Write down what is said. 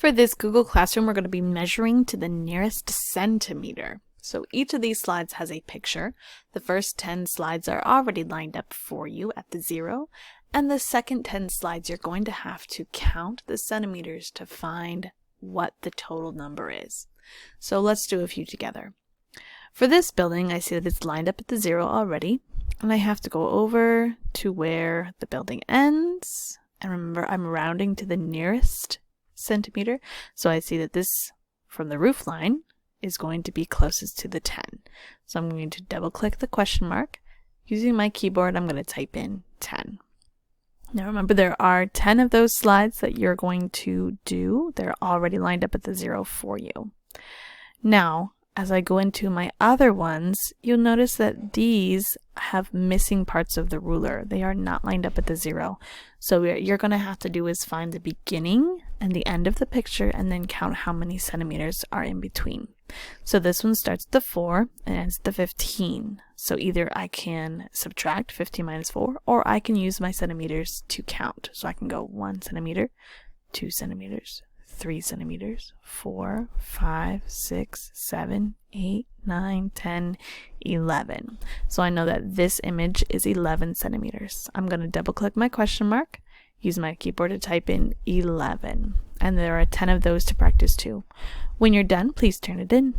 For this Google Classroom, we're going to be measuring to the nearest centimeter. So each of these slides has a picture. The first 10 slides are already lined up for you at the 0, and the second 10 slides you're going to have to count the centimeters to find what the total number is. So let's do a few together. For this building, I see that it's lined up at the 0 already, and I have to go over to where the building ends. And remember, I'm rounding to the nearest centimeter, so I see that this from the roof line is going to be closest to the 10. So I'm going to double click the question mark. Using my keyboard, I'm going to type in 10. Now remember, there are 10 of those slides that you're going to do. They're already lined up at the 0 for you. Now, as I go into my other ones, you'll notice that these have missing parts of the ruler. They are not lined up at the 0. So what you're going to have to do is find the beginning and the end of the picture and then count how many centimeters are in between. So this one starts at the 4 and ends at the 15. So either I can subtract 15 minus 4, or I can use my centimeters to count. So I can go 1 centimeter, 2 centimeters, 3 centimeters, 4, 5, 6, 7, 8, 9, 10, 11. So I know that this image is 11 centimeters. I'm going to double click my question mark, use my keyboard to type in 11. And there are 10 of those to practice too. When you're done, please turn it in.